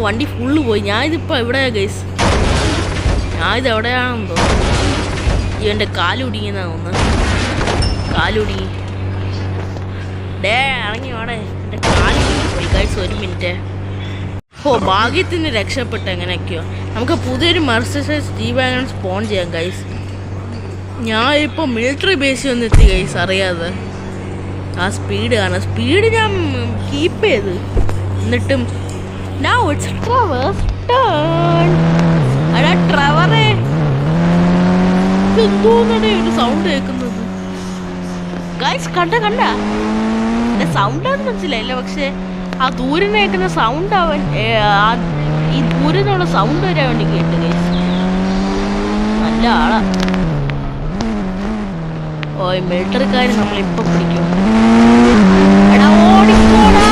വണ്ടി ഫുള്ള് പോയി. ഞാനിതിപ്പോൾ എവിടെയാ ഗൈസ്? ഞാനിത് എവിടെയാണെന്ന് തോന്നുന്നു. ഇവൻ്റെ കാലുടിയെന്നാ തോന്നുന്നു. കാലുടി ഡേ ഇറങ്ങി വേണേ. എൻ്റെ കാലുടി പോയി ഗൈസ്. ഒരു മിനിറ്റ്. ഭാഗ്യത്തിന് രക്ഷപ്പെട്ടു. എങ്ങനെയൊക്കെയോ നമുക്ക് പുതിയൊരു മെർസിഡീസ് ജി വാഗൺ സ്പോൺ ചെയ്യാം ഗൈസ്. ഞാൻ ഇപ്പോൾ മിലിറ്ററി ബേസിൽ ഒന്ന് എത്തി ഗൈസ്, അറിയാതെ. ആ സ്പീഡ് കാണാം. സ്പീഡ് ഞാൻ കീപ്പ് ചെയ്ത്. എന്നിട്ടും now it's Trevor's turn. അടാ ട്രെവറേ, എന്തോന്നടേ ഒരു സൗണ്ട് കേൾക്കുന്നത് ഗൈസ്? കണ്ട എൻ്റെ സൗണ്ടാന്ന് മനസ്സിലായില്ല, പക്ഷെ ആ ദൂരെ കേൾക്കുന്ന സൗണ്ട് ആവാൻ ഈ ദൂരെ നിന്നുള്ള സൗണ്ട് വരാൻ വേണ്ടി കേട്ട് ഗൈസ്. നല്ല ആളാ. ഓ ഈ മിലിറ്ററിക്കാർ നമ്മളിപ്പോൾ പിടിക്കും. എടാ ഓടിക്കോടാ.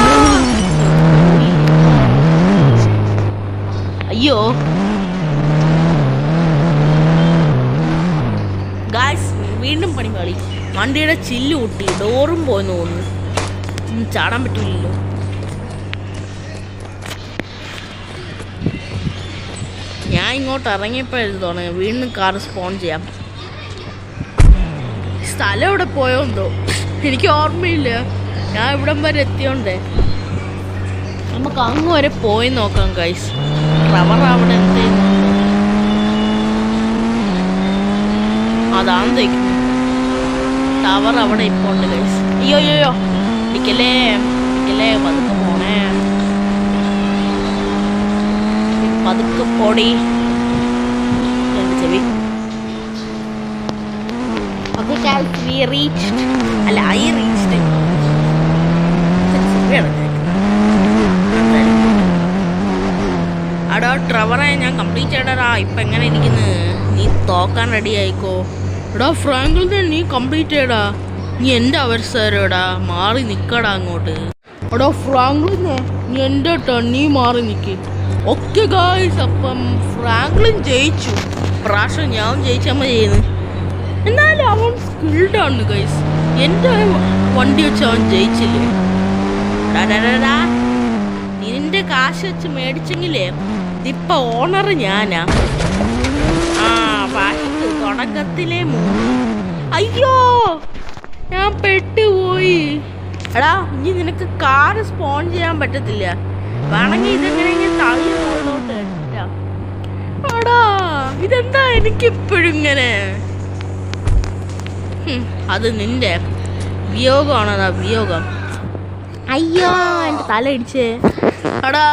അയ്യോ ഗായ്സ്, വീണ്ടും പണി പാളി. വണ്ടിയുടെ ചില്ല് പൊട്ടി, ഡോറും പോയെന്ന് തോന്നുന്നു. ചാടാൻ പറ്റില്ലല്ലോ. ഞാൻ ഇങ്ങോട്ട് ഇറങ്ങിയപ്പോഴത് തോന്നുന്നു വീണ്ടും കാർ സ്പോൺ ചെയ്യാം. സ്ഥലം എവിടെ പോയോ എന്തോ എനിക്ക് ഓർമ്മയില്ല. ഞാൻ ഇവിടം വരെ എത്തിയോണ്ടേ നമുക്ക് അങ്ങ് വരെ പോയി നോക്കാം ഗൈസ്. ട്രെവർ അവിടെ എന്തേലും അതാണ് തയ്ക്കുന്നത്. ടവർ അവിടെ ഇപ്പോൾ ഉണ്ട് ഗൈസ്. അയ്യോ ഇടിക്കല്ലേ പതുക്കെ പോണേ. പതുക്കെ പൊടി എൻ്റെ ചെവി. Okay guys, we reached. അല്ല I reached. അടാ ട്രെവറെ, ഞാൻ കംപ്ലീറ്റ് ചെയ്യടാ. ഇപ്പം എങ്ങനെ ഇരിക്കുന്നു? നീ തോക്കാൻ റെഡി ആയിക്കോ. എടാ ഫ്രാങ്കിളിനെ നീ കംപ്ലീറ്റ് ചെയ്യടാ. നീ എൻ്റെ അവസരടാ, മാറി നിൽക്കടാ അങ്ങോട്ട്. എടാ ഫ്രാങ്കിളിനെ നീ എൻ്റെ ടേൺ, നീ മാറി നിൽക്ക്. ഓക്കെ ഗായ്സ്, അപ്പം ഫ്രാങ്ക്ലിൻ ജയിച്ചു. പ്രാവശ്യം ഞാൻ ജയിച്ചാൽ മതി ചെയ്യുന്നു. എന്നാലും അവൻ സ്കിൽഡാണ് ഗൈസ്. എൻ്റെ വണ്ടി വെച്ച് അവൻ ജയിച്ചില്ലേ. നിന്റെ കാശ് വെച്ച് മേടിച്ചെങ്കിലേ ഇതിപ്പോൾ ഓണർ ഞാനാ. ഫാസ്റ്റ് തുടക്കത്തിലേ അയ്യോ ഞാൻ പെട്ടുപോയി. എടാ ഇനി നിനക്ക് കാറ് സ്പോൺ ചെയ്യാൻ പറ്റത്തില്ല. വേണമെങ്കിൽ ഇതെങ്ങനെയെങ്കിലും തള്ളി മുകളിലോട്ട് ഇട്ടാ. എടാ ഇതെന്താ എനിക്കിപ്പോഴും ഇങ്ങനെ? അത് നിന്റെ വിയോഗമാണോ? വിയോഗം. അയ്യോ എൻ്റെ തല ഇടിച്ചേ. എടാ